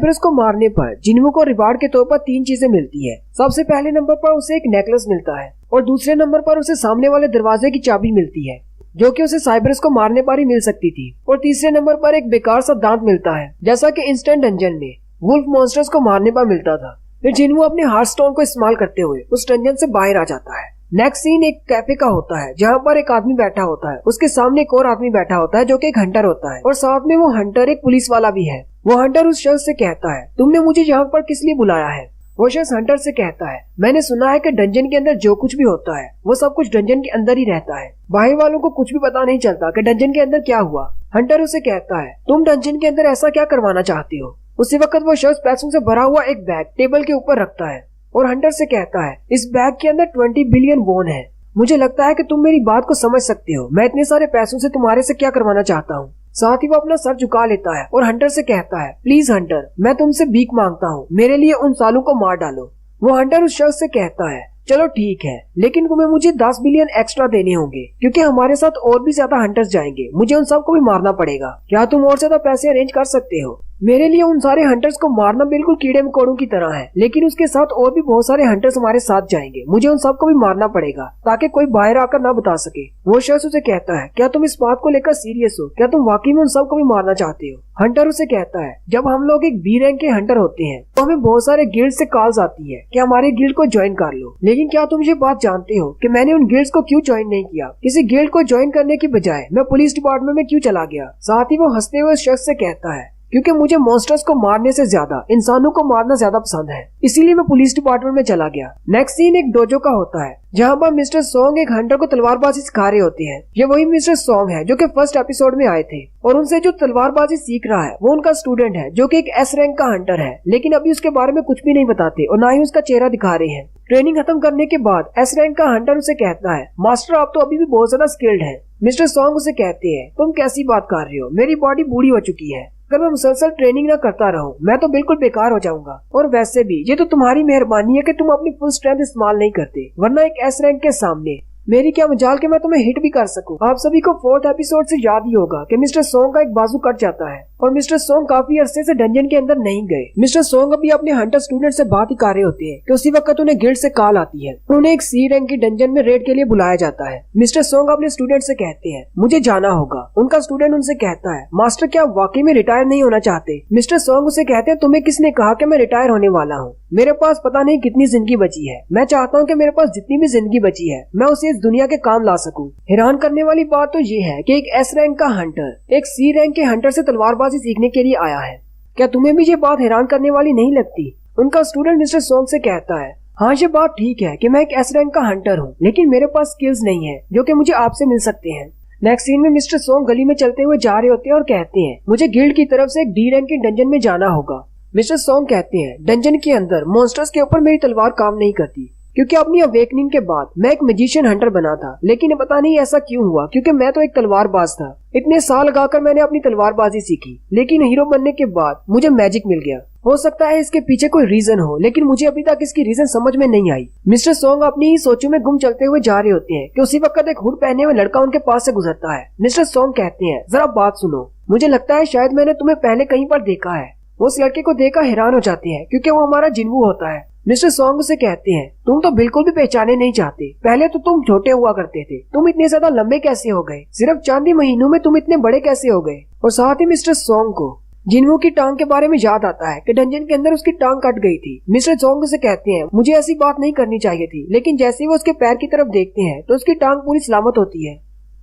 फिर उसको मारने पर जिन्वू को रिवार्ड के तौर पर 3 चीजें मिलती है। सबसे पहले नंबर पर उसे एक नेकलेस मिलता है और दूसरे नंबर पर उसे सामने वाले दरवाजे की चाबी मिलती है जो कि उसे साइबरस को मारने पर ही मिल सकती थी, और तीसरे नंबर पर एक बेकार सा दांत मिलता है जैसा कि इंस्टेंट डंजन में वुल्फ मॉन्स्टर्स को मारने पर मिलता था। फिर जिन्वू अपने हार्टस्टोन को इस्तेमाल करते हुए उस डंजन से बाहर आ जाता है। नेक्स्ट सीन एक कैफे का होता है जहाँ पर एक आदमी बैठा होता है, उसके सामने एक और आदमी बैठा होता है जो कि एक हंटर होता है और साथ में वो हंटर एक पुलिस वाला भी है। वो हंटर उस शख्स से कहता है, तुमने मुझे यहाँ पर किस लिए बुलाया है? वो शख्स हंटर से कहता है, मैंने सुना है कि डंजन के अंदर जो कुछ भी होता है वो सब कुछ डंजन के अंदर ही रहता है, बाहर वालों को कुछ भी पता नहीं चलता कि डंजन के अंदर क्या हुआ। हंटर उसे कहता है, तुम डंजन के अंदर ऐसा क्या करवाना चाहती हो? उसी वक्त वो शख्स पैसों से भरा हुआ एक बैग टेबल के ऊपर रखता है और हंटर से कहता है, इस बैग के अंदर 20 बिलियन वोन है। मुझे लगता है कि तुम मेरी बात को समझ सकते हो। मैं इतने सारे पैसों से तुम्हारे से क्या करवाना चाहता हूँ। साथ ही वो अपना सर झुका लेता है और हंटर से कहता है, प्लीज हंटर, मैं तुमसे भीख मांगता हूँ, मेरे लिए उन सालों को मार डालो। वो हंटर उस शख्स से कहता है, चलो ठीक है, लेकिन तुम्हें मुझे 10 बिलियन एक्स्ट्रा देने होंगे क्योंकि हमारे साथ और भी ज्यादा हंटर्स जाएंगे, मुझे उन सबको भी मारना पड़ेगा। क्या तुम और ज्यादा पैसे अरेंज कर सकते हो? मेरे लिए उन सारे हंटर्स को मारना बिल्कुल कीड़े मकोड़ों की तरह है, लेकिन उसके साथ और भी बहुत सारे हंटर्स हमारे साथ जाएंगे, मुझे उन सबको भी मारना पड़ेगा ताकि कोई बाहर आकर ना बता सके। वो शख्स उसे कहता है, क्या तुम इस बात को लेकर सीरियस हो? क्या तुम वाकई में उन सबको भी मारना चाहते हो? हंटर उसे कहता है, जब हम लोग एक बी रैंक के हंटर होते हैं तो हमें बहुत सारे गिल्ड से कॉल्स आती है कि हमारे गिल्ड को ज्वाइन कर लो, लेकिन क्या तुम ये बात जानते हो कि मैंने उन गिल्ड्स को क्यों ज्वाइन नहीं किया? किसी गिल्ड को ज्वाइन करने की बजाय मैं पुलिस डिपार्टमेंट में क्यों चला गया? साथ ही वो हंसते हुए उस शख्स से कहता है, क्योंकि मुझे मॉन्स्टर्स को मारने से ज्यादा इंसानों को मारना ज्यादा पसंद है, इसीलिए मैं पुलिस डिपार्टमेंट में चला गया। नेक्स्ट सीन एक डोजो का होता है जहाँ पर मिस्टर सोंग एक हंटर को तलवारबाजी सिखा रहे होते हैं। ये वही मिस्टर सोंग है जो कि फर्स्ट एपिसोड में आए थे और उनसे जो तलवारबाजी सीख रहा है वो उनका स्टूडेंट है जो कि एक एस रैंक का हंटर है, लेकिन अभी उसके बारे में कुछ भी नहीं बताते और ना ही उसका चेहरा दिखा रहे हैं। ट्रेनिंग खत्म करने के बाद एस रैंक का हंटर उसे कहता है, मास्टर आप तो अभी भी बहुत ज्यादा स्किल्ड है। मिस्टर सोंग उसे कहते हैं, तुम कैसी बात कर रहे हो? मेरी बॉडी बूढ़ी हो चुकी है, अगर मैं मुसलसल ट्रेनिंग न करता रहूं मैं तो बिल्कुल बेकार हो जाऊंगा। और वैसे भी ये तो तुम्हारी मेहरबानी है कि तुम अपनी फुल स्ट्रेंथ इस्तेमाल नहीं करते, वरना एक एस रैंक के सामने मेरी क्या मजाल के मैं तुम्हें हिट भी कर सकूं। आप सभी को 4th एपिसोड से याद ही होगा कि मिस्टर सोंग का एक बाजू कट जाता है और मिस्टर सोंग काफी अरसे से डंजन के अंदर नहीं गए। मिस्टर सोंग अभी अपने हंटर स्टूडेंट से बात ही कर रहे होते हैं कि उसी वक्त उन्हें गिल्ड से कॉल आती है, उन्हें एक सी रैंक की डंजन में रेड के लिए बुलाया जाता है। मिस्टर सोंग अपने स्टूडेंट से कहते हैं, मुझे जाना होगा। उनका स्टूडेंट उनसे कहता है, मास्टर क्या आप वाकई में रिटायर नहीं होना चाहते? मिस्टर सोंग उसे कहते हैं, तुम्हें किसने कहा कि मैं रिटायर होने वाला हूँ? मेरे पास पता नहीं कितनी जिंदगी बची है, मैं चाहता हूँ कि मेरे पास जितनी भी जिंदगी बची है मैं उसे इस दुनिया के काम ला सकूं। हैरान करने वाली बात तो ये है कि एक एस रैंक का हंटर एक सी रैंक के हंटर से तलवारबाजी सीखने के लिए आया है। क्या तुम्हें भी ये बात हैरान करने वाली नहीं लगती? उनका स्टूडेंट मिस्टर सोंग से कहता है, हाँ ये बात ठीक है कि मैं एक एस रैंक का हंटर हूँ, लेकिन मेरे पास स्किल्स नहीं है जो कि मुझे आपसे मिल सकते हैं। नेक्स्ट सीन में मिस्टर सोंग गली में चलते हुए जा रहे होते हैं और कहते हैं, मुझे गिल्ड की तरफ से एक डी रैंक की डंजन में जाना होगा। मिस्टर सोंग कहते हैं, डंजन के अंदर मॉन्स्टर्स के ऊपर मेरी तलवार काम नहीं करती क्योंकि अपनी अवेकनिंग के बाद मैं एक मैजिशियन हंटर बना था, लेकिन पता नहीं ऐसा क्यों हुआ क्योंकि मैं तो एक तलवारबाज था। इतने साल लगाकर मैंने अपनी तलवारबाजी सीखी, लेकिन हीरो बनने के बाद मुझे मैजिक मिल गया। हो सकता है इसके पीछे कोई रीजन हो, लेकिन मुझे अभी तक इसकी रीजन समझ में नहीं आई। मिस्टर सोंग अपनी ही सोचों में गुम चलते हुए जा रहे होते हैं कि उसी वक्त एक हुड पहने हुए लड़का उनके पास से गुजरता है। मिस्टर सोंग कहते हैं, जरा बात सुनो, मुझे लगता है शायद मैंने तुम्हें पहले कहीं पर देखा है। वो उस लड़के को देखकर हैरान हो जाते हैं क्योंकि वो हमारा जिन्वू होता है। मिस्टर सोंग से कहते हैं, तुम तो बिल्कुल भी पहचाने नहीं चाहते, पहले तो तुम छोटे हुआ करते थे, तुम इतने ज्यादा लंबे कैसे हो गए? सिर्फ चंद ही महीनों में तुम इतने बड़े कैसे हो गए? और साथ ही मिस्टर सोंग को जिन्वू की टांग के बारे में याद आता है कि डंजन के अंदर उसकी टांग कट गई थी। मिस्टर सोंग से कहते हैं, मुझे ऐसी बात नहीं करनी चाहिए थी, लेकिन जैसे ही वो उसके पैर की तरफ देखते हैं तो उसकी टांग पूरी सलामत होती है।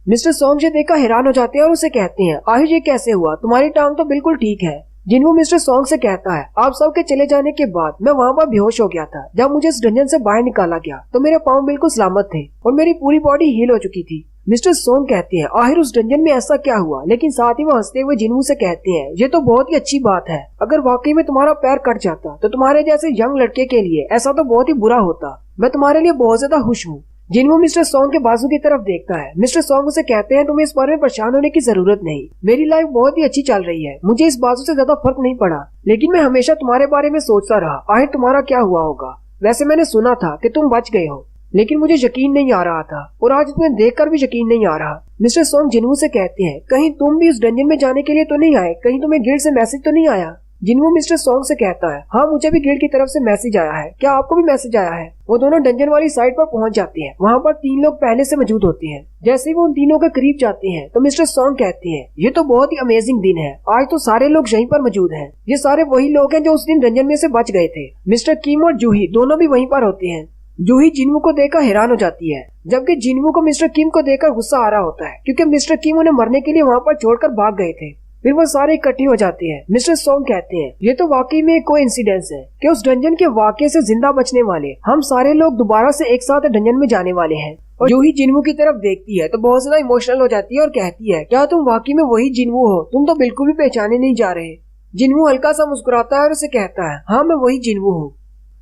मिस्टर सोंग से देखकर हैरान हो जाते हैं और उसे कहते हैं, आहिर ये कैसे हुआ? तुम्हारी टांग तो बिल्कुल ठीक है। जिन्वू मिस्टर सोंग से कहता है, आप सबके चले जाने के बाद मैं वहाँ पर बेहोश हो गया था। जब मुझे इस डंजन से बाहर निकाला गया तो मेरे पाँव बिल्कुल सलामत थे और मेरी पूरी बॉडी हील हो चुकी थी। मिस्टर सोंग कहते हैं, आखिर उस डंजन में ऐसा क्या हुआ? लेकिन साथ ही वो हंसते हुए जिन्वू से कहते हैं, ये तो बहुत ही अच्छी बात है, अगर वाकई में तुम्हारा पैर कट जाता तो तुम्हारे जैसे यंग लड़के के लिए ऐसा तो बहुत ही बुरा होता। मैं तुम्हारे लिए बहुत ज्यादा खुश हूँ। जिन्वू मिस्टर सोंग के बाजू की तरफ देखता है। मिस्टर सोंग उसे कहते हैं, तुम्हें इस बारे में परेशान होने की जरूरत नहीं, मेरी लाइफ बहुत ही अच्छी चल रही है, मुझे इस बाजू से ज्यादा फर्क नहीं पड़ा, लेकिन मैं हमेशा तुम्हारे बारे में सोचता रहा, आखिर तुम्हारा क्या हुआ होगा। वैसे मैंने सुना था कि तुम बच गए हो, लेकिन मुझे यकीन नहीं आ रहा था और आज तुम्हें देखकर भी यकीन नहीं आ रहा। मिस्टर सोंग जिन्वू से कहते हैं, कहीं तुम भी उस डंजन में जाने के लिए तो नहीं आए? कहीं तुम्हें गिल्ड से मैसेज तो नहीं आया? जिन्हों मिस्टर सॉन्ग से कहता है, हाँ मुझे भी गिल्ड की तरफ से मैसेज आया है, क्या आपको भी मैसेज आया है? वो दोनों डंजन वाली साइड पर पहुंच जाते हैं। वहाँ पर 3 लोग पहले से मौजूद होते हैं। जैसे ही वो उन तीनों के करीब जाते हैं तो मिस्टर सॉन्ग कहते हैं, ये तो बहुत ही अमेजिंग दिन है, आज तो सारे लोग यहीं पर मौजूद हैं। ये सारे वही लोग हैं जो उस दिन डंजन में से बच गए थे। मिस्टर किम और जूही दोनों भी वहीं पर होते हैं। जूही जिन्वू को देखकर हैरान हो जाती है, जबकि जिन्वू को मिस्टर किम को देखकर गुस्सा आ रहा होता है, क्योंकि मिस्टर किम उन्हें मरने के लिए वहाँ पर छोड़कर भाग गए थे। फिर वो सारे इकट्ठे हो जाते हैं। मिस्टर सॉन्ग कहते हैं, ये तो वाकई में कोइंसिडेंस है कि उस डंजन के वाकये से जिंदा बचने वाले हम सारे लोग दोबारा से एक साथ डंजन में जाने वाले हैं। और जूही जिन्वू की तरफ देखती है तो बहुत ज्यादा इमोशनल हो जाती है और कहती है, क्या तुम वाकई में वही जिन्वू हो? तुम तो बिल्कुल भी पहचाने नहीं जा रहे। जिन्वू हल्का सा मुस्कुराता है और उसे कहता है, हाँ मैं वही जिन्वू हूँ।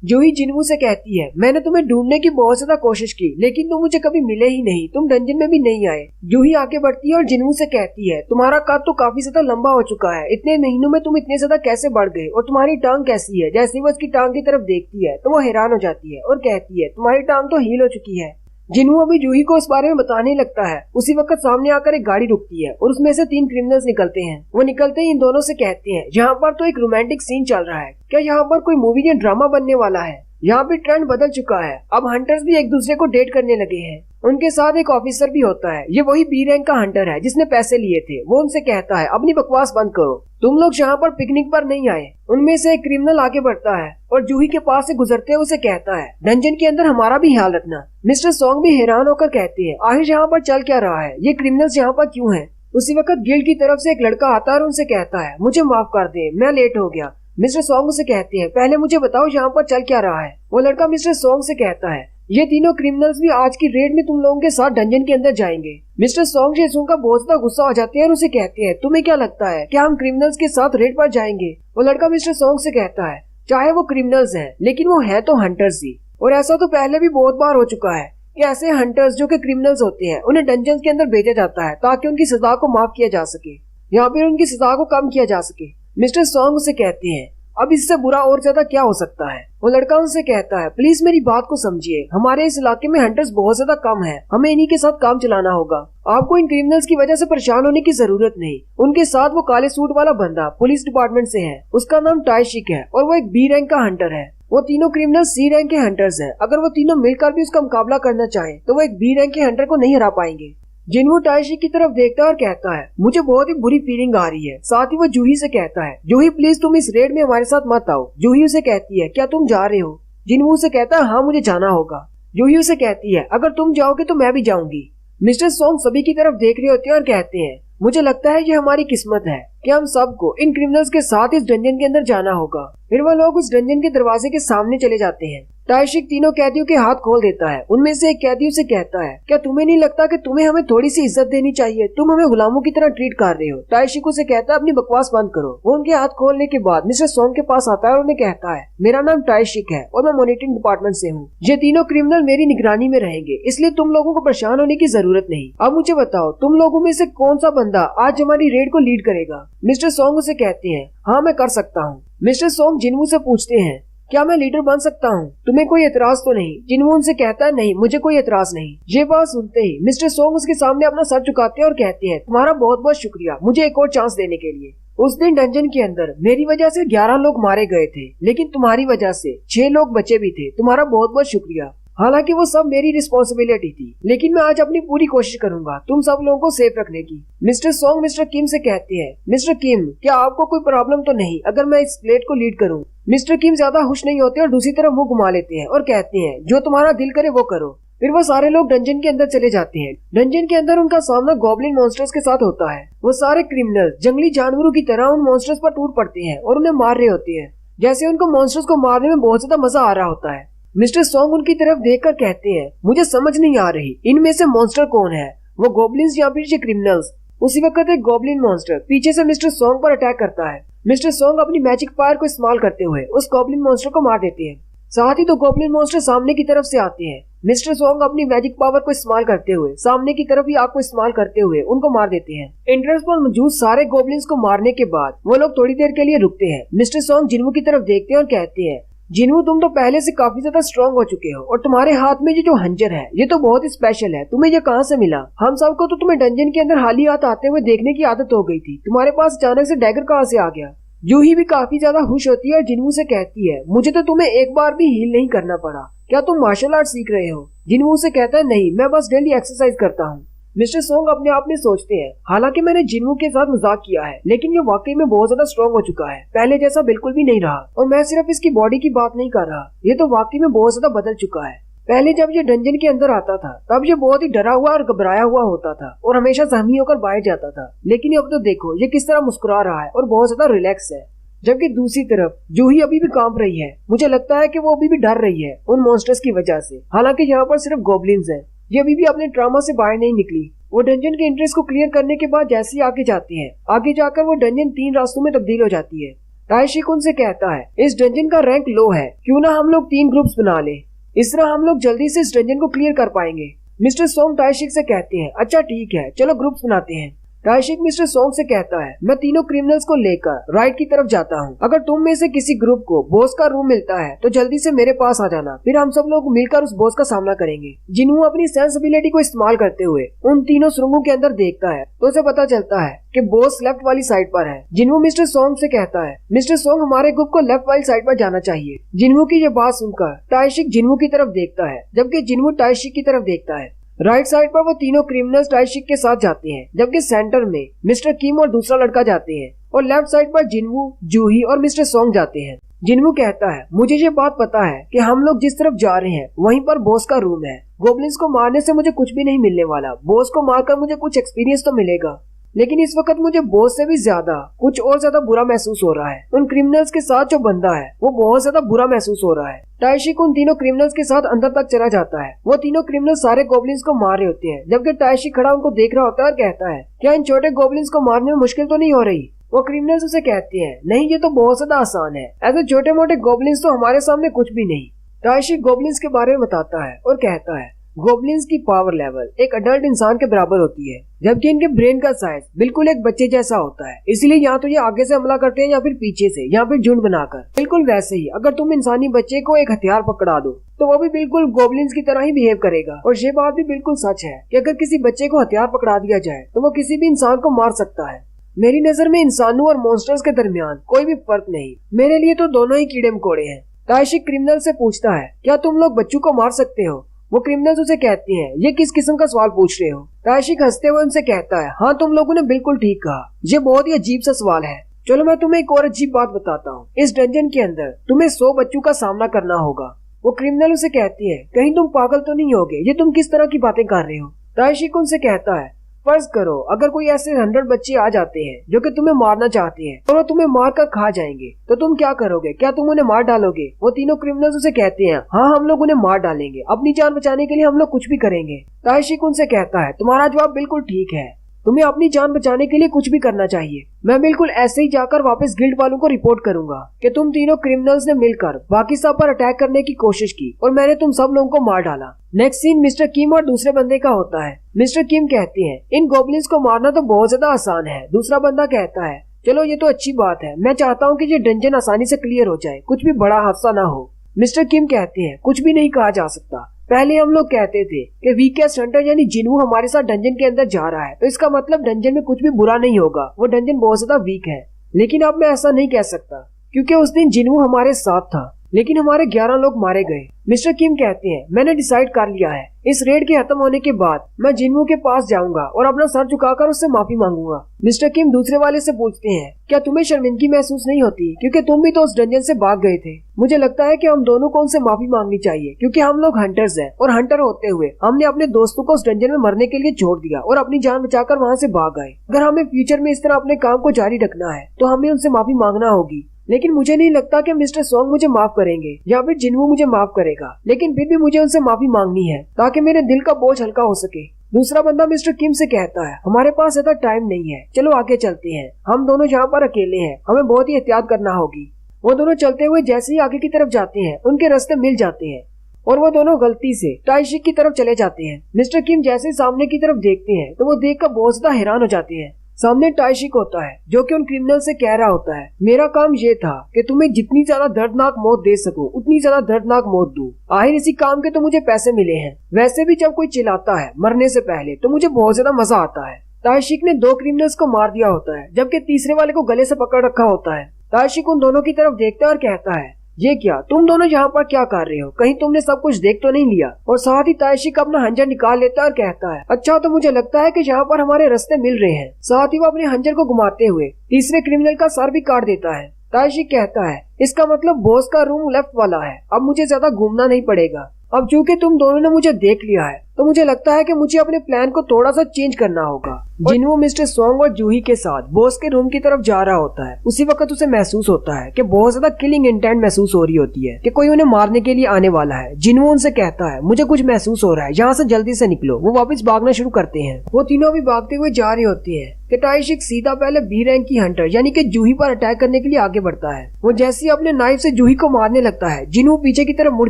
जूही जिन्वू से कहती है, मैंने तुम्हें ढूंढने की बहुत ज्यादा कोशिश की, लेकिन तुम मुझे कभी मिले ही नहीं, तुम डंजन में भी नहीं आए। जूही आगे बढ़ती है और जिन्वू से कहती है, तुम्हारा कद तो काफी ज्यादा लंबा हो चुका है, इतने महीनों में तुम इतने ज्यादा कैसे बढ़ गए? और तुम्हारी टांग कैसी है? जैसे वो उसकी टांग की तरफ देखती है तो वो हैरान हो जाती है और कहती है, तुम्हारी टांग तो हील हो चुकी है। जिन्वू अभी जूही को इस बारे में बताने लगता है, उसी वक्त सामने आकर एक गाड़ी रुकती है और उसमें से 3 क्रिमिनल्स निकलते हैं। वो निकलते ही इन दोनों से कहते हैं, यहाँ पर तो एक रोमांटिक सीन चल रहा है, क्या यहाँ पर कोई मूवी या ड्रामा बनने वाला है? यहाँ पे ट्रेंड बदल चुका है, अब हंटर्स भी एक दूसरे को डेट करने लगे हैं। उनके साथ एक ऑफिसर भी होता है, ये वही बी रैंक का हंटर है जिसने पैसे लिए थे। वो उनसे कहता है, अपनी बकवास बंद करो, तुम लोग यहाँ पर पिकनिक पर नहीं आए। उनमें से एक क्रिमिनल आगे बढ़ता है और जूही के पास से गुजरते हुए उसे कहता है, डंजन के अंदर हमारा भी ख्याल रखना। मिस्टर सॉन्ग भी हैरान होकर कहते हैं, आखिर यहाँ पर चल क्या रहा है? ये क्रिमिनल्स यहाँ पर क्यों हैं? उसी वक्त गिल्ड की तरफ से एक लड़का आता है और उनसे कहता है, मुझे माफ कर दे, मैं लेट हो गया। मिस्टर सॉन्ग से कहते हैं, पहले मुझे बताओ यहाँ पर चल क्या रहा है? वो लड़का मिस्टर सॉन्ग से कहता है, ये तीनों क्रिमिनल्स भी आज की रेड में तुम लोगों के साथ डंजन के अंदर जाएंगे। मिस्टर सॉन्ग ये सुनकर बहुत ज्यादा गुस्सा हो जाते हैं और उसे कहते हैं, तुम्हें क्या लगता है क्या हम क्रिमिनल्स के साथ रेड पर जाएंगे? वो लड़का मिस्टर सॉन्ग से कहता है, चाहे वो क्रिमिनल्स हैं लेकिन वो है तो हंटर्स ही, और ऐसा तो पहले भी बहुत बार हो चुका है कि ऐसे हंटर्स जो कि क्रिमिनल्स होते हैं उन्हें डंजन के अंदर भेजा जाता है ताकि उनकी सजा को माफ किया जा सके या फिर उनकी सजा को कम किया जा सके। मिस्टर सॉन्ग उसे कहते हैं, अब इससे बुरा और ज्यादा क्या हो सकता है? वो लड़का उनसे कहता है, प्लीज मेरी बात को समझिए, हमारे इस इलाके में हंटर्स बहुत ज्यादा कम हैं, हमें इन्हीं के साथ काम चलाना होगा। आपको इन क्रिमिनल्स की वजह से परेशान होने की जरूरत नहीं। उनके साथ वो काले सूट वाला बंदा पुलिस डिपार्टमेंट से है, उसका नाम टाइशिक है और वो एक बी रैंक का हंटर है। वो तीनों क्रिमिनल सी रैंक के हंटर्स हैं। अगर वो तीनों मिलकर भी उसका मुकाबला करना चाहें तो वो एक बी रैंक के हंटर को नहीं हरा पाएंगे। जिन्वू टाइशिक की तरफ देखता है और कहता है, मुझे बहुत ही बुरी फीलिंग आ रही है। साथ ही वो जूही से कहता है, जूही प्लीज तुम इस रेड में हमारे साथ मत आओ। जूही उसे कहती है, क्या तुम जा रहे हो? जिन्वू से कहता है, हाँ मुझे जाना होगा। जूही उसे कहती है, अगर तुम जाओगे तो मैं भी जाऊंगी। मिस्टर सॉन्ग सभी की तरफ देख रहे होते हैं और कहते हैं, मुझे लगता है ये हमारी किस्मत है कि हम सबको इन क्रिमिनल्स के साथ इस डंजन के अंदर जाना होगा। फिर वो लोग उस डंजन के दरवाजे के सामने चले जाते हैं। टाइशिक तीनों कैदियों के हाथ खोल देता है। उनमें से एक कैदी से कहता है, क्या तुम्हें नहीं लगता कि तुम्हें हमें थोड़ी सी इज्जत देनी चाहिए? तुम हमें गुलामों की तरह ट्रीट कर रहे हो। टाइशिक उसे कहता है, अपनी बकवास बंद करो। वो उनके हाथ खोलने के बाद मिस्टर सॉन्ग के पास आता है और उन्हें कहता है, मेरा नाम टाइशिक है और मैं मॉनिटरिंग डिपार्टमेंट से हूँ। ये तीनों क्रिमिनल मेरी निगरानी में रहेंगे, इसलिए तुम लोगों को परेशान होने की जरूरत नहीं। अब मुझे बताओ, तुम लोगों में से कौन सा बंदा आज हमारी रेड को लीड करेगा? मिस्टर सॉन्ग उसे कहते हैं, हाँ मैं कर सकता हूँ। मिस्टर सॉन्ग जिन्वू से पूछते हैं, क्या मैं लीडर बन सकता हूँ? तुम्हें कोई एतराज तो नहीं? जिन्वू उनसे कहता है, नहीं मुझे कोई एतराज नहीं। ये बात सुनते ही मिस्टर सॉन्ग उसके सामने अपना सर झुकाते हैं और कहते हैं, तुम्हारा बहुत बहुत शुक्रिया मुझे एक और चांस देने के लिए। उस दिन डंजन के अंदर मेरी वजह से 11 लोग मारे गए थे, लेकिन तुम्हारी वजह से 6 लोग बचे भी थे। तुम्हारा बहुत बहुत शुक्रिया। हालांकि वो सब मेरी रिस्पॉन्सिबिलिटी थी, लेकिन मैं आज अपनी पूरी कोशिश करूंगा तुम सब लोगों को सेफ रखने की। मिस्टर सॉन्ग मिस्टर किम से कहते हैं, मिस्टर किम क्या आपको कोई प्रॉब्लम तो नहीं अगर मैं इस प्लेट को लीड करूं? मिस्टर किम ज्यादा खुश नहीं होते और दूसरी तरफ मुंह घुमा लेते हैं और कहते हैं, जो तुम्हारा दिल करे वो करो। फिर वो सारे लोग डंजन के अंदर चले जाते हैं। डंजन के अंदर उनका सामना गॉब्लिन मॉन्स्टर्स के साथ होता है। वो सारे क्रिमिनल जंगली जानवरों की तरह उन मॉन्स्टर्स पर टूट पड़ते हैं और उन्हें मार रहे होते हैं, जैसे उनको मॉन्स्टर्स को मारने में बहुत ज्यादा मजा आ रहा होता है। मिस्टर सॉन्ग उनकी तरफ देखकर कहते हैं, मुझे समझ नहीं आ रही इनमें से मॉन्स्टर कौन है, वो गॉब्लिन्स या फिर ये क्रिमिनल्स? उसी वक्त एक गॉब्लिन मॉन्स्टर पीछे से मिस्टर सॉन्ग पर अटैक करता है। मिस्टर सॉन्ग अपनी मैजिक फायर को इस्तेमाल करते हुए उस गॉब्लिन मॉन्स्टर को मार देते हैं। साथ ही दो गॉब्लिन मॉन्स्टर सामने की तरफ से आते हैं। मिस्टर सॉन्ग अपनी मैजिक पावर को इस्तेमाल करते हुए सामने की तरफ ही आग को इस्तेमाल करते हुए उनको मार देते हैं। एंट्रेंस पर मौजूद सारे गॉब्लिन्स को मारने के बाद वो लोग थोड़ी देर के लिए रुकते हैं। मिस्टर सॉन्ग जिन्वू की तरफ देखते हैं और कहते हैं, जिन्वू तुम तो पहले से काफी ज्यादा स्ट्रॉन्ग हो चुके हो और तुम्हारे हाथ में ये जो हंजर है ये तो बहुत ही स्पेशल है। तुम्हें ये कहाँ से मिला? हम सबको तो तुम्हें डंजन के अंदर हाली हाथ आते हुए देखने की आदत हो गई थी, तुम्हारे पास अचानक से डैगर कहाँ से आ गया? जूही भी काफी ज्यादा खुश होती है और जिनवू से कहती है, मुझे तो तुम्हें एक बार भी हील नहीं करना पड़ा, क्या तुम मार्शल आर्ट सीख रहे हो? जिनवू से कहता है, नहीं, मैं बस डेली एक्सरसाइज करता हूँ। मिस्टर सोंग अपने आप में सोचते हैं, हालांकि मैंने जिनवू के साथ मजाक किया है, लेकिन ये वाकई में बहुत ज्यादा स्ट्रॉन्ग हो चुका है, पहले जैसा बिल्कुल भी नहीं रहा। और मैं सिर्फ इसकी बॉडी की बात नहीं कर रहा, ये तो वाकई में बहुत ज्यादा बदल चुका है। पहले जब ये डंजन के अंदर आता था तब ये बहुत ही डरा हुआ और घबराया हुआ होता था और हमेशा सहमी होकर बाहर जाता था, लेकिन अब तो देखो ये किस तरह मुस्कुरा रहा है और बहुत ज्यादा रिलैक्स है। जबकि दूसरी तरफ जूही अभी भी कांप रही है, मुझे लगता है कि वो अभी भी डर रही है उन मॉन्स्टर्स की वजह से। हालांकि यहाँ पर सिर्फ गॉब्लिन्स हैं, ये अभी भी अपने ट्रॉमा से बाहर नहीं निकली। वो डंजन के एंट्रेंस को क्लियर करने के बाद जैसे ही आगे जाती है, आगे जाकर वो डंजन 3 रास्तों में तब्दील हो जाती है। ताइशिक उनसे कहता है, इस डंजन का रैंक लो है, क्यों ना हम लोग 3 ग्रुप्स बना ले, इस तरह हम लोग जल्दी से इस डंजन को क्लियर कर पाएंगे। मिस्टर सोंग ताइशिक से कहते हैं, अच्छा ठीक है, चलो ग्रुप्स बनाते हैं। ताइशिक मिस्टर सोंग से कहता है, मैं तीनों क्रिमिनल्स को लेकर राइट की तरफ जाता हूँ, अगर तुम में से किसी ग्रुप को बॉस का रूम मिलता है तो जल्दी से मेरे पास आ जाना, फिर हम सब लोग मिलकर उस बॉस का सामना करेंगे। जिनवू अपनी सेंसिबिलिटी को इस्तेमाल करते हुए उन तीनों सुरंगों के अंदर देखता है तो उसे पता चलता है कि बॉस लेफ्ट वाली साइड पर है। जिनवू मिस्टर सोंग से कहता है, मिस्टर सोंग हमारे ग्रुप को लेफ्ट वाली साइड पर जाना चाहिए। जिनवू की ये बात सुनकर ताइशिक जिनवू की तरफ देखता है, जबकि जिनवू ताइशिक की तरफ देखता है। राइट साइड पर वो तीनों क्रिमिनल्स ताइशिक के साथ जाते हैं, जबकि सेंटर में मिस्टर किम और दूसरा लड़का जाते हैं, और लेफ्ट साइड पर जिनवू, जूही और मिस्टर सोंग जाते हैं। जिनवू कहता है, मुझे ये बात पता है कि हम लोग जिस तरफ जा रहे हैं वहीं पर बॉस का रूम है। गोब्लिन्स को मारने से मुझे कुछ भी नहीं मिलने वाला, बॉस को मारकर मुझे कुछ एक्सपीरियंस तो मिलेगा, लेकिन इस वक्त मुझे बॉस से भी ज्यादा कुछ और ज्यादा बुरा महसूस हो रहा है। उन क्रिमिनल्स के साथ जो बंदा है वो बहुत ज्यादा बुरा महसूस हो रहा है। ताइशिक उन तीनों क्रिमिनल्स के साथ अंदर तक चला जाता है। वो तीनों क्रिमिनल सारे गोब्लिन्स को मार रहे होते हैं, जबकि ताइशिक खड़ा उनको देख रहा होता है और कहता है, क्या इन छोटे गोब्लिन्स को मारने में मुश्किल तो नहीं हो रही? वो क्रिमिनल्स उसे कहते हैं, नहीं, ये तो बहुत ज्यादा आसान है, ऐसे छोटे मोटे गोब्लिन्स तो हमारे सामने कुछ भी नहीं। ताइशिक गोब्लिन्स के बारे में बताता है और कहता है, गोब्लिन्स की पावर लेवल एक अडल्ट इंसान के बराबर होती है, जबकि इनके ब्रेन का साइज बिल्कुल एक बच्चे जैसा होता है। इसलिए या तो ये आगे से हमला करते हैं या फिर पीछे से या फिर झुंड बनाकर। बिल्कुल वैसे ही अगर तुम इंसानी बच्चे को एक हथियार पकड़ा दो तो वो भी बिल्कुल गोब्लिन्स की तरह ही बिहेव करेगा। और ये बात भी बिल्कुल सच है कि अगर किसी बच्चे को हथियार पकड़ा दिया जाए तो वो किसी भी इंसान को मार सकता है। मेरी नजर में इंसानों और मॉन्स्टर्स के दरमियान कोई भी फर्क नहीं, मेरे लिए तो दोनों ही कीड़े मकोड़े हैं। ताइशिक क्रिमिनल से पूछता है, क्या तुम लोग बच्चों को मार सकते हो? वो क्रिमिनल्स उसे कहते हैं, ये किस किस्म का सवाल पूछ रहे हो? ताइशिक हंसते हुए उनसे कहता है, हाँ, तुम लोगों ने बिल्कुल ठीक कहा, ये बहुत ही अजीब सा सवाल है। चलो मैं तुम्हें एक और अजीब बात बताता हूँ। इस डंजन के अंदर तुम्हें 100 बच्चों का सामना करना होगा। वो क्रिमिनल उसे कहती है, कहीं तुम पागल तो नहीं होगे, ये तुम किस तरह की बातें कर रहे हो? ताइशिक उनसे कहता है, फर्ज करो अगर कोई ऐसे 100 बच्चे आ जाते हैं जो कि तुम्हें मारना चाहते हैं और वो तुम्हें मार कर खा जाएंगे, तो तुम क्या करोगे? क्या तुम उन्हें मार डालोगे? वो तीनों क्रिमिनल्स उसे कहते हैं, हाँ, हम लोग उन्हें मार डालेंगे, अपनी जान बचाने के लिए हम लोग कुछ भी करेंगे। ताइशिक उनसे कहता है, तुम्हारा जवाब बिल्कुल ठीक है, तुम्हें अपनी जान बचाने के लिए कुछ भी करना चाहिए। मैं बिल्कुल ऐसे ही जाकर वापस गिल्ड वालों को रिपोर्ट करूंगा कि तुम तीनों क्रिमिनल्स ने मिलकर बाकी सब पर अटैक करने की कोशिश की और मैंने तुम सब लोगों को मार डाला। नेक्स्ट सीन मिस्टर किम और दूसरे बंदे का होता है। मिस्टर किम कहते हैं, इन गोब्लिन्स को मारना तो बहुत ज्यादा आसान है। दूसरा बंदा कहता है, चलो ये तो अच्छी बात है, मैं चाहता हूँ कि ये डंजन आसानी से क्लियर हो जाए, कुछ भी बड़ा हादसा ना हो। मिस्टर किम कहते हैं, कुछ भी नहीं कहा जा सकता। पहले हम लोग कहते थे कि वीकेस्ट हंटर यानी जिनवू हमारे साथ डंजन के अंदर जा रहा है तो इसका मतलब डंजन में कुछ भी बुरा नहीं होगा, वो डंजन बहुत ज्यादा वीक है। लेकिन अब मैं ऐसा नहीं कह सकता क्योंकि उस दिन जिनवू हमारे साथ था, लेकिन हमारे 11 लोग मारे गए। मिस्टर किम कहते हैं, मैंने डिसाइड कर लिया है, इस रेड के खत्म होने के बाद मैं जिनवू के पास जाऊंगा और अपना सर झुकाकर उससे माफी मांगूंगा। मिस्टर किम दूसरे वाले से पूछते हैं, क्या तुम्हें शर्मिंदगी महसूस नहीं होती क्योंकि तुम भी तो उस डंजन से भाग गए थे? मुझे लगता है कि हम दोनों को उनसे माफी मांगनी चाहिए क्योंकि हम लोग हंटर्स हैं और हंटर होते हुए हमने अपने दोस्तों को उस डंजन में मरने के लिए छोड़ दिया और अपनी जान बचाकर वहाँ से भाग गए। अगर हमें फ्यूचर में इस तरह अपने काम को जारी रखना है तो हमें उनसे माफी मांगना होगी। लेकिन मुझे नहीं लगता कि मिस्टर सोंग मुझे माफ करेंगे या फिर जिनवू मुझे माफ करेगा, लेकिन फिर भी मुझे उनसे माफी मांगनी है ताकि मेरे दिल का बोझ हल्का हो सके। दूसरा बंदा मिस्टर किम से कहता है, हमारे पास ज्यादा टाइम नहीं है, चलो आगे चलते हैं, हम दोनों यहाँ पर अकेले हैं, हमें बहुत ही एहतियात करना होगी। वो दोनों चलते हुए जैसे ही आगे की तरफ जाते हैं उनके रास्ते मिल जाते हैं और वो दोनों गलती से ताइशिक की तरफ चले जाते हैं। मिस्टर किम जैसे सामने की तरफ देखते हैं तो वो देखकर बहुत ज्यादा हैरान हो जाते हैं। सामने ताइशिक होता है जो कि उन क्रिमिनल से कह रहा होता है, मेरा काम ये था कि तुम्हें जितनी ज्यादा दर्दनाक मौत दे सकूं उतनी ज्यादा दर्दनाक मौत दूं। आखिर इसी काम के तो मुझे पैसे मिले हैं। वैसे भी जब कोई चिल्लाता है मरने से पहले तो मुझे बहुत ज्यादा मजा आता है। ताइशिक ने 2 क्रिमिनल्स को मार दिया होता है जबकि तीसरे वाले को गले से पकड़ रखा होता है। ताइशिक उन दोनों की तरफ देखता है और कहता है, ये क्या, तुम दोनों यहाँ पर क्या कर रहे हो, कहीं तुमने सब कुछ देख तो नहीं लिया। और साथ ही ताइशिक अपना हंजर निकाल लेता है और कहता है, अच्छा तो मुझे लगता है कि यहाँ पर हमारे रास्ते मिल रहे हैं। साथ ही वो अपने हंजर को घुमाते हुए तीसरे क्रिमिनल का सर भी काट देता है। ताइशिक कहता है, इसका मतलब बॉस का रूम लेफ्ट वाला है, अब मुझे ज्यादा घूमना नहीं पड़ेगा। अब चूंकि तुम दोनों ने मुझे देख लिया है तो मुझे लगता है कि मुझे अपने प्लान को थोड़ा सा चेंज करना होगा। जिन्हों मिस्टर सोंग और जूही के साथ बॉस के रूम की तरफ जा रहा होता है, उसी वक्त उसे महसूस होता है कि बहुत ज्यादा किलिंग इंटेंट महसूस हो रही होती है कि कोई उन्हें मारने के लिए आने वाला है। जिन्हों उनसे कहता है, मुझे कुछ महसूस हो रहा है, यहाँ से जल्दी से निकलो। वो वापस भागना शुरू करते हैं। वो तीनों भी भागते हुए जा रहे होते हैं कि ताइशिक सीधा पहले बी रैंक की हंटर यानी कि जूही पर अटैक करने के लिए आगे बढ़ता है। वो जैसे ही अपने नाइफ से जूही को मारने लगता है, जिन्हों पीछे की तरफ मुड़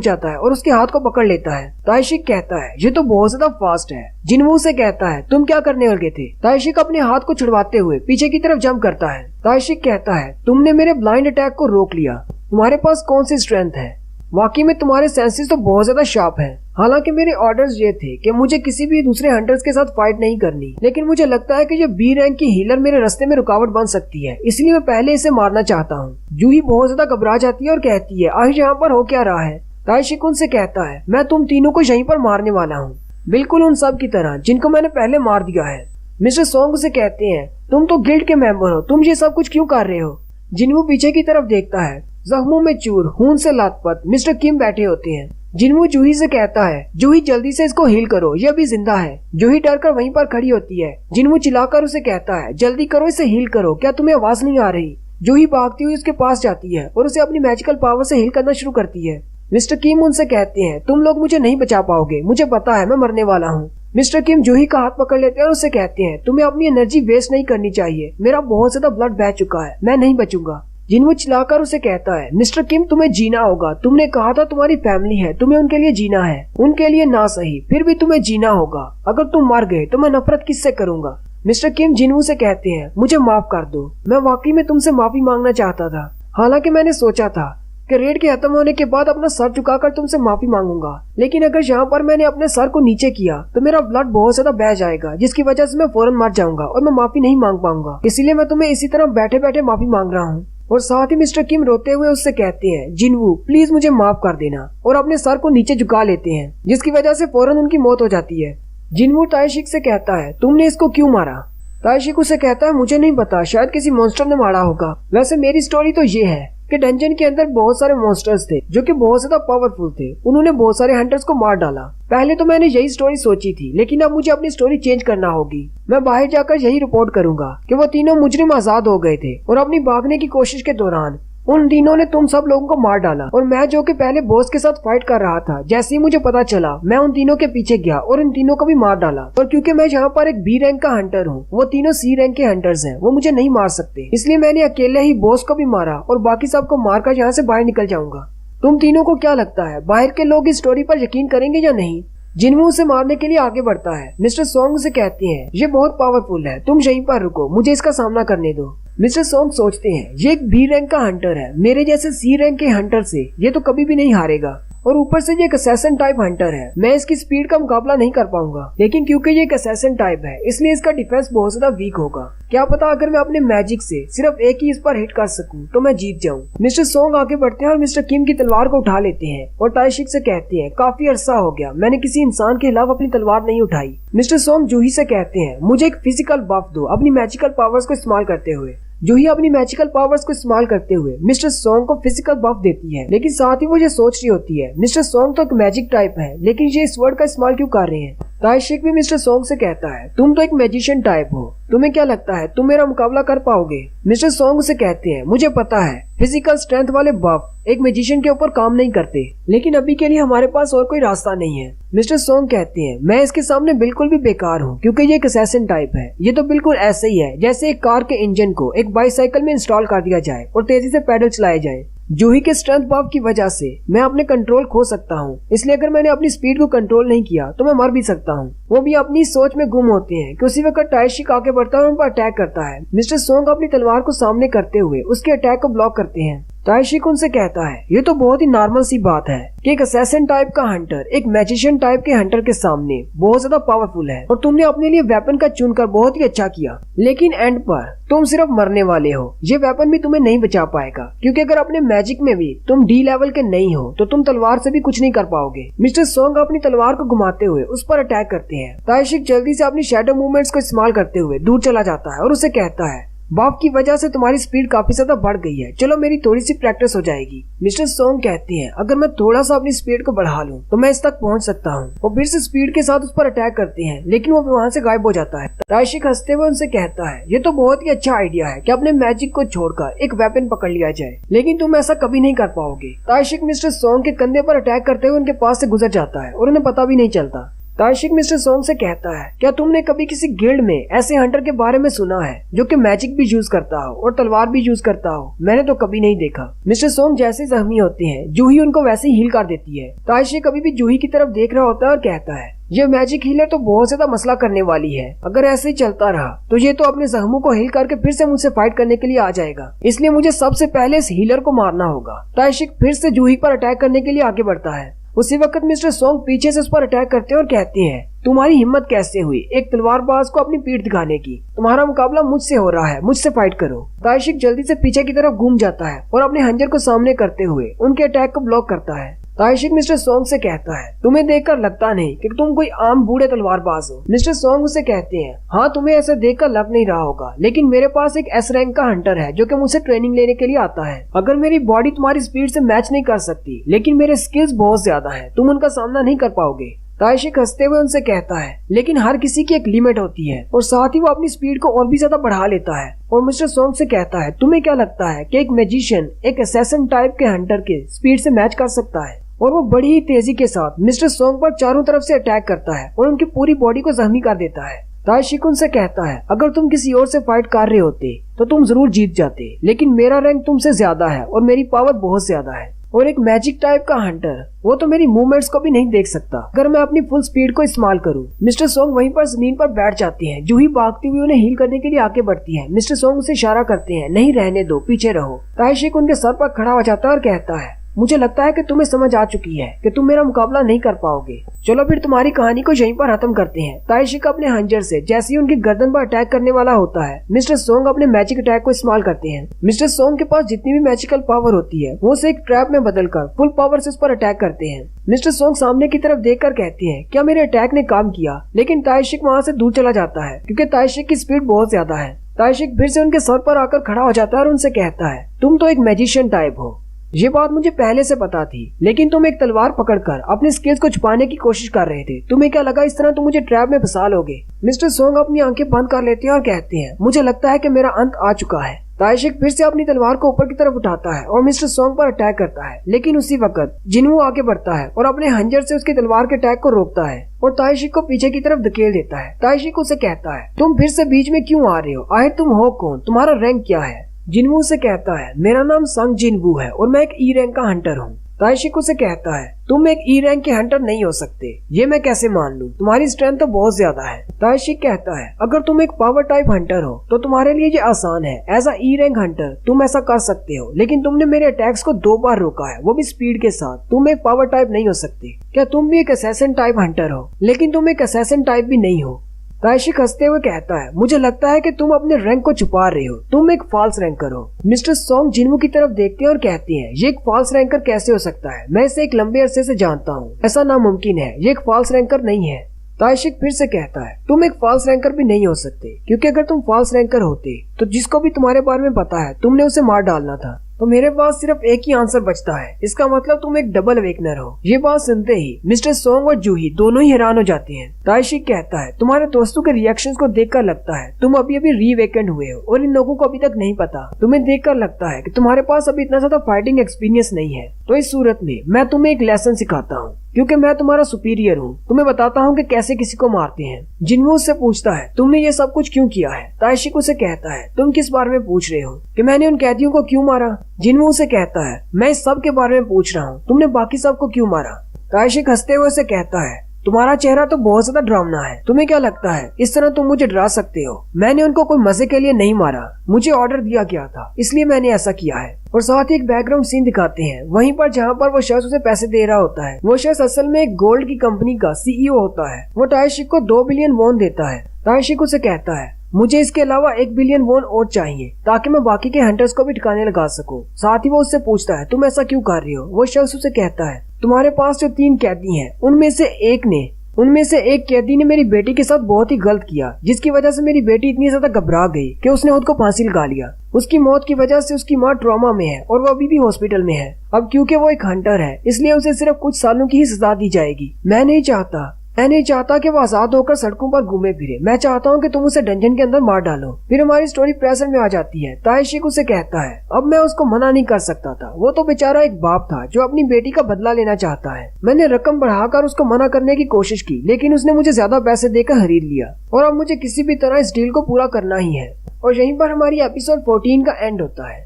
जाता है और उसके हाथ को पकड़ लेता है। ताइशिक कहता है, ये तो बहुत ज्यादा फास्ट है। जिन्हों से कहता है, तुम क्या करने लगे थे? ताइशिक अपने हाथ को छुड़वाते हुए पीछे की तरफ जंप करता है। ताइशिक कहता है, तुमने मेरे ब्लाइंड अटैक को रोक लिया, तुम्हारे पास कौन सी स्ट्रेंथ है? वाकई में तुम्हारे सेंसेस तो बहुत ज्यादा शार्प हैं। हालांकि मेरे ऑर्डर्स ये थे कि मुझे किसी भी दूसरे हंटर्स के साथ फाइट नहीं करनी, लेकिन मुझे लगता है कि ये बी रैंक की हीलर मेरे रास्ते में रुकावट बन सकती है, इसलिए मैं पहले इसे मारना चाहता हूँ। जूही बहुत ज्यादा घबरा जाती है और कहती है, आखिर यहाँ पर हो क्या रहा है? ताइशिक उनसे कहता है, मैं तुम तीनों को यहीं पर मारने वाला हूँ, बिल्कुल उन सब की तरह जिनको मैंने पहले मार दिया है। मिस्टर सोंग उसे कहते हैं, तुम तो गिल्ड के मेंबर हो, तुम ये सब कुछ क्यों कर रहे हो? जिन्हों पीछे की तरफ देखता है, जख्मों में चूर, खून से लथपथ मिस्टर किम बैठे होते हैं। जिन्हों जूही से कहता है, जूही जल्दी से इसको हील करो, ये अभी जिंदा है। जूही डरकर वहीं पर खड़ी होती है। जिन्हों चिल्लाकर उसे कहता है, जल्दी करो, इसे हील करो, क्या तुम्हें आवाज नहीं आ रही? जूही भागती हुई उसके पास जाती है और उसे अपनी मैजिकल पावर से हील करना शुरू करती है। मिस्टर किम उनसे कहते हैं, तुम लोग मुझे नहीं बचा पाओगे, मुझे पता है मैं मरने वाला हूँ। मिस्टर किम जूही का हाथ पकड़ लेते हैं और उसे कहते हैं, तुम्हें अपनी एनर्जी वेस्ट नहीं करनी चाहिए, मेरा बहुत ज्यादा ब्लड बह चुका है, मैं नहीं बचूंगा। जिन्हों चिल्लाकर उसे कहता है, मिस्टर किम तुम्हें जीना होगा, तुमने कहा था तुम्हारी फैमिली है, तुम्हें उनके लिए जीना है, उनके लिए ना सही फिर भी तुम्हें जीना होगा। अगर तुम मर गए तो मैं नफरत किससे करूंगा? मिस्टर किम जिन्हों से कहते हैं, मुझे माफ कर दो, मैं वाकई में तुमसे माफी मांगना चाहता था। हालांकि मैंने सोचा था कि रेड के खत्म होने के बाद अपना सर झुकाकर तुमसे माफी मांगूंगा, लेकिन अगर यहाँ पर मैंने अपने सर को नीचे किया तो मेरा ब्लड बहुत ज्यादा बह जाएगा, जिसकी वजह से मैं फौरन मर जाऊंगा और मैं माफी नहीं मांग पाऊंगा, इसीलिए मैं तुम्हें इसी तरह बैठे बैठे माफी मांग रहा हूँ। और साथ ही मिस्टर किम रोते हुए उससे कहते हैं, जिन्वू प्लीज मुझे माफ कर देना, और अपने सर को नीचे झुका लेते हैं, जिसकी वजह से फौरन उनकी मौत हो जाती है। जिन्वू ताइशिक से कहता है, तुमने इसको क्यों मारा? ताइशिक उसे कहता है, मुझे नहीं पता, शायद किसी मॉन्स्टर ने मारा होगा। वैसे मेरी स्टोरी तो ये है कि डंजन के अंदर बहुत सारे मॉन्स्टर्स थे जो कि बहुत ज्यादा पावरफुल थे, उन्होंने बहुत सारे हंटर्स को मार डाला। पहले तो मैंने यही स्टोरी सोची थी, लेकिन अब मुझे अपनी स्टोरी चेंज करना होगी। मैं बाहर जाकर यही रिपोर्ट करूंगा कि वो तीनों मुजरिम आजाद हो गए थे और अपनी भागने की कोशिश के दौरान उन तीनों ने तुम सब लोगों को मार डाला, और मैं जो कि पहले बॉस के साथ फाइट कर रहा था, जैसे ही मुझे पता चला मैं उन तीनों के पीछे गया और इन तीनों को भी मार डाला। और क्योंकि मैं यहाँ पर एक बी रैंक का हंटर हूँ, वो तीनों सी रैंक के हंटर्स हैं, वो मुझे नहीं मार सकते, इसलिए मैंने अकेले ही बॉस को भी मारा और बाकी सबको मारकर यहाँ से बाहर निकल जाऊंगा। तुम तीनों को क्या लगता है, बाहर के लोग इस स्टोरी पर यकीन करेंगे या नहीं? जिन्हों उसे मारने के लिए आगे बढ़ता है। मिस्टर सोंग उसे कहते हैं, ये बहुत पावरफुल है, तुम यहीं पर रुको, मुझे इसका सामना करने दो। मिस्टर सोंग सोचते हैं, ये एक बी रैंक का हंटर है, मेरे जैसे सी रैंक के हंटर से ये तो कभी भी नहीं हारेगा, और ऊपर से ये एक असैसिन टाइप हंटर है, मैं इसकी स्पीड का मुकाबला नहीं कर पाऊंगा। लेकिन क्योंकि ये एक असैसिन टाइप है, इसलिए इसका डिफेंस बहुत ज्यादा वीक होगा। क्या पता अगर मैं अपने मैजिक से सिर्फ एक ही इस पर हिट कर सकूं तो मैं जीत जाऊं। मिस्टर सोंग आगे बढ़ते हैं और मिस्टर किम की तलवार को उठा लेते हैं और ताइशिक से कहते हैं, काफी अरसा हो गया मैंने किसी इंसान के खिलाफ अपनी तलवार नहीं उठाई। मिस्टर सोंग जूही से कहते हैं, मुझे एक फिजिकल बफ दो अपनी मैजिकल पावर्स को इस्तेमाल करते हुए। जूही अपनी मैजिकल पावर्स को इस्तेमाल करते हुए मिस्टर सोंग को फिजिकल बफ देती है, लेकिन साथ ही वो ये सोच रही होती है, मिस्टर सोंग तो एक मैजिक टाइप है, लेकिन ये इस वर्ड का इस्तेमाल क्यों कर रहे हैं? ताइशिक भी मिस्टर सोंग से कहता है, तुम तो एक मैजिशियन टाइप हो, तुम्हें क्या लगता है तुम मेरा मुकाबला कर पाओगे? मिस्टर सोंग उसे कहते हैं, मुझे पता है फिजिकल स्ट्रेंथ वाले बफ एक मैजिशियन के ऊपर काम नहीं करते, लेकिन अभी के लिए हमारे पास और कोई रास्ता नहीं है। मिस्टर सोंग कहते हैं, मैं इसके सामने बिल्कुल भी बेकार हूँ, क्योंकि ये एक असैसिन टाइप है। ये तो बिल्कुल ऐसे ही है जैसे एक कार के इंजन को एक बाईसाइकिल में इंस्टॉल कर दिया जाए और तेजी से पैडल चलाए जाए। जूही के स्ट्रेंथ बफ की वजह से मैं अपने कंट्रोल खो सकता हूँ, इसलिए अगर मैंने अपनी स्पीड को कंट्रोल नहीं किया तो मैं मर भी सकता हूँ। वो भी अपनी सोच में गुम होते हैं कि उसी वक्त ताइशिक आगे बढ़ता है और उन पर अटैक करता है। मिस्टर सोंग अपनी तलवार को सामने करते हुए उसके अटैक को ब्लॉक करते हैं। ताइशिक उनसे कहता है ये तो बहुत ही नॉर्मल सी बात है कि एक असैसिन टाइप का हंटर एक मैजिशियन टाइप के हंटर के सामने बहुत ज्यादा पावरफुल है और तुमने अपने लिए वेपन का चुनकर बहुत ही अच्छा किया, लेकिन एंड पर तुम सिर्फ मरने वाले हो। ये वेपन भी तुम्हें नहीं बचा पाएगा क्योंकि अगर अपने मैजिक में भी तुम डी लेवल के नहीं हो तो तुम तलवार से भी कुछ नहीं कर पाओगे। मिस्टर सोंग अपनी तलवार को घुमाते हुए उस पर अटैक करते हैं। ताइशिक जल्दी से अपनी शैडो मूवमेंट्स को इस्तेमाल करते हुए दूर चला जाता है और उसे कहता है बाप की वजह से तुम्हारी स्पीड काफी ज्यादा बढ़ गई है, चलो मेरी थोड़ी सी प्रैक्टिस हो जाएगी। मिस्टर सोंग कहते हैं अगर मैं थोड़ा सा अपनी स्पीड को बढ़ा लूं तो मैं इस तक पहुंच सकता हूं। वो फिर से स्पीड के साथ उस पर अटैक करते हैं लेकिन वो वहां से गायब हो जाता है। ताइशिक हंसते हुए उनसे कहता है ये तो बहुत ही अच्छा आइडिया है कि अपने मैजिक को छोड़कर एक वेपन पकड़ लिया जाए, लेकिन तुम ऐसा कभी नहीं कर पाओगे। ताइशिक मिस्टर सोंग के कंधे पर अटैक करते हुए उनके पास से गुजर जाता है और उन्हें पता भी नहीं चलता। ताइशिक मिस्टर सोंग से कहता है क्या तुमने कभी किसी गिल्ड में ऐसे हंटर के बारे में सुना है जो कि मैजिक भी यूज करता हो और तलवार भी यूज करता हो? मैंने तो कभी नहीं देखा। मिस्टर सोंग जैसे जख्मी होते हैं जूही उनको वैसे ही हील कर देती है। ताइशिक कभी भी जूही की तरफ देख रहा होता है और कहता है ये मैजिक हीलर तो बहुत ज्यादा मसला करने वाली है, अगर ऐसे ही चलता रहा तो ये तो अपने जख्मों को हील करके फिर से मुझसे फाइट करने के लिए आ जाएगा, इसलिए मुझे सबसे पहले इस हीलर को मारना होगा। ताइशिक फिर से जूही पर अटैक करने के लिए आगे बढ़ता है। उसी वक्त मिस्टर सोंग पीछे से उस पर अटैक करते हैं और कहते हैं तुम्हारी हिम्मत कैसे हुई एक तलवारबाज को अपनी पीठ दिखाने की? तुम्हारा मुकाबला मुझसे हो रहा है, मुझसे फाइट करो। ताइशिक जल्दी से पीछे की तरफ घूम जाता है और अपने हंजर को सामने करते हुए उनके अटैक को ब्लॉक करता है। ताइशिक मिस्टर सोंग से कहता है तुम्हें देखकर लगता नहीं कि तुम कोई आम बूढ़े तलवारबाज हो। मिस्टर सोंग उसे कहते हैं हाँ तुम्हें ऐसा देखकर लग नहीं रहा होगा, लेकिन मेरे पास एक एस रैंक का हंटर है जो कि मुझसे ट्रेनिंग लेने के लिए आता है। अगर मेरी बॉडी तुम्हारी स्पीड से मैच नहीं कर सकती लेकिन मेरे स्किल्स बहुत ज्यादा है, तुम उनका सामना नहीं कर पाओगे। ताइशिक हंसते हुए उनसे कहता है लेकिन हर किसी की एक लिमिट होती है, और साथ ही वो अपनी स्पीड को और भी ज्यादा बढ़ा लेता है। और मिस्टर सोंग से कहता है तुम्हें क्या लगता है कि एक मैजिशियन एक असैसिन टाइप के हंटर के स्पीड से मैच कर सकता है? और वो बड़ी ही तेजी के साथ मिस्टर सोंग पर चारों तरफ से अटैक करता है और उनकी पूरी बॉडी को जख्मी कर देता है। ताइशिक उनसे कहता है अगर तुम किसी और से फाइट कर रहे होते तो तुम जरूर जीत जाते, लेकिन मेरा रैंक तुमसे ज्यादा है और मेरी पावर बहुत ज्यादा है, और एक मैजिक टाइप का हंटर वो तो मेरी मूवमेंट्स को भी नहीं देख सकता अगर मैं अपनी फुल स्पीड को इस्तेमाल करूं। मिस्टर सोंग वहीं पर जमीन पर बैठ जाती हैं। जूही भागती हुई उन्हें हील करने के लिए आगे बढ़ती है। मिस्टर सोंग उसे इशारा करते हैं नहीं रहने दो, पीछे रहो। ताइशिक उनके सर पर खड़ा हो जाता है और कहता है मुझे लगता है कि तुम्हें समझ आ चुकी है कि तुम मेरा मुकाबला नहीं कर पाओगे, चलो फिर तुम्हारी कहानी को यहीं पर खत्म करते हैं। ताइशिक अपने हंजर से जैसे ही उनकी गर्दन पर अटैक करने वाला होता है मिस्टर सोंग अपने मैजिक अटैक को इस्तेमाल करते हैं। मिस्टर सोंग के पास जितनी भी मैजिकल पावर होती है वो उसे एक ट्रैप में बदलकर फुल पावर से उस पर अटैक करते हैं। मिस्टर सोंग सामने की तरफ देखकर कहते हैं क्या मेरे अटैक ने काम किया? लेकिन ताइशिक वहाँ से दूर चला जाता है क्योंकि ताइशिक की स्पीड बहुत ज्यादा है। ताइशिक फिर से उनके सर पर आकर खड़ा हो जाता है और उनसे कहता है तुम तो एक मैजिशियन टाइप हो, ये बात मुझे पहले से पता थी, लेकिन तुम एक तलवार पकड़कर अपने स्किल्स को छुपाने की कोशिश कर रहे थे। तुम्हें क्या लगा इस तरह तुम मुझे ट्रैप में फंसा लोगे? मिस्टर सोंग अपनी आंखें बंद कर लेते हैं और कहते हैं मुझे लगता है कि मेरा अंत आ चुका है। ताइशिक फिर से अपनी तलवार को ऊपर की तरफ उठाता है और मिस्टर सोंग पर अटैक करता है, लेकिन उसी वक्त जिनवू आगे बढ़ता है और अपने हंजर से उसकी तलवार के अटैक को रोकता है और ताइशिक को पीछे की तरफ धकेल देता है। ताइशिक उसे कहता है तुम फिर से बीच में क्यों आ रहे हो? आखिर तुम हो कौन? तुम्हारा रैंक क्या है? जिनवू से कहता है मेरा नाम संग जिनवू है और मैं एक ई रैंक का हंटर हूँ। ताइशिक उसे कहता है तुम एक ई रैंक के हंटर नहीं हो सकते, ये मैं कैसे मान लूं? तुम्हारी स्ट्रेंथ तो बहुत ज्यादा है। ताइशिक कहता है अगर तुम एक पावर टाइप हंटर हो तो तुम्हारे लिए ये आसान है। As a E rank hunter तुम ऐसा कर सकते हो, लेकिन तुमने मेरे अटैक्स को 2 बार रोका है, वो भी स्पीड के साथ। तुम एक पावर टाइप नहीं हो सकते। क्या तुम भी एक असैसिन टाइप हंटर हो? लेकिन तुम एक असैसिन टाइप भी नहीं हो। ताइशिक हंसते हुए कहता है मुझे लगता है कि तुम अपने रैंक को छुपा रहे हो, तुम एक फॉल्स रैंकर हो। मिस्टर सोंग जिनवू की तरफ देखते हैं और कहते हैं ये एक फॉल्स रैंकर कैसे हो सकता है? मैं इसे एक लंबे अरसे से जानता हूँ, ऐसा नामुमकिन है, ये एक फॉल्स रैंकर नहीं है। ताइशिक फिर से कहता है तुम एक फॉल्स रैंकर भी नहीं हो सकते, क्योंकि अगर तुम फॉल्स रैंकर होते तो जिसको भी तुम्हारे बारे में पता है तुमने उसे मार डालना था। तो मेरे पास सिर्फ एक ही आंसर बचता है, इसका मतलब तुम एक डबल अवेकनर हो। ये बात सुनते ही मिस्टर सोंग और जूही दोनों ही हैरान हो जाते हैं। ताइशिक कहता है तुम्हारे दोस्तों के रिएक्शंस को देखकर लगता है तुम अभी अभी रीवेकेंड हुए हो और इन लोगों को अभी तक नहीं पता। तुम्हें देखकर लगता है कि तुम्हारे पास अभी इतना ज्यादा फाइटिंग एक्सपीरियंस नहीं है। तो इस सूरत में मैं तुम्हें एक लेसन सिखाता हूँ, क्योंकि मैं तुम्हारा सुपीरियर हूँ। तुम्हें बताता हूँ कि कैसे किसी को मारते हैं। जिनवू उससे पूछता है तुमने ये सब कुछ क्यों किया है? ताइशिक उसे कहता है तुम किस बारे में पूछ रहे हो कि मैंने उन कैदियों को क्यों मारा? जिनवू उसे कहता है मैं इस सब के बारे में पूछ रहा हूँ, तुमने बाकी सब को क्यों मारा? ताइशिक हंसते हुए उसे कहता है तुम्हारा चेहरा तो बहुत ज्यादा डरावना है, तुम्हें क्या लगता है इस तरह तुम मुझे डरा सकते हो? मैंने उनको कोई मजे के लिए नहीं मारा, मुझे ऑर्डर दिया गया था, इसलिए मैंने ऐसा किया है। और साथ ही एक बैकग्राउंड सीन दिखाते हैं वहीं पर जहाँ पर वो शख्स उसे पैसे दे रहा होता है। वो शख्स असल में एक गोल्ड की कंपनी का CEO होता है। वो तायशिक को 2 बिलियन वॉन देता है। तायशिक उसे कहता है मुझे इसके अलावा 1 बिलियन वॉन और चाहिए ताकि मैं बाकी के हंटर्स को भी ठिकाने लगा सकूं। साथ ही वो उससे पूछता है तुम ऐसा क्यों कर रहे हो? वो शख्स उसे कहता है तुम्हारे पास जो 3 कैदी हैं उनमें से एक कैदी ने मेरी बेटी के साथ बहुत ही गलत किया, जिसकी वजह से मेरी बेटी इतनी ज्यादा घबरा गई कि उसने खुद को फांसी लगा लिया। उसकी मौत की वजह से उसकी माँ ट्रॉमा में है और वो अभी भी हॉस्पिटल में है। अब क्योंकि वो एक हंटर है इसलिए उसे सिर्फ कुछ सालों की ही सजा दी जाएगी। मैं नहीं चाहता कि वो आजाद होकर सड़कों पर घूमे फिरे। मैं चाहता हूँ कि तुम उसे डंजन के अंदर मार डालो। फिर हमारी स्टोरी प्रेजेंट में आ जाती है। तायशिक उसे कहता है अब मैं उसको मना नहीं कर सकता था, वो तो बेचारा एक बाप था जो अपनी बेटी का बदला लेना चाहता है। मैंने रकम बढ़ाकर उसको मना करने की कोशिश की लेकिन उसने मुझे ज्यादा पैसे देकर खरीद लिया और अब मुझे किसी भी तरह इस डील को पूरा करना ही है। और यहीं पर हमारी एपिसोड 14 का एंड होता है।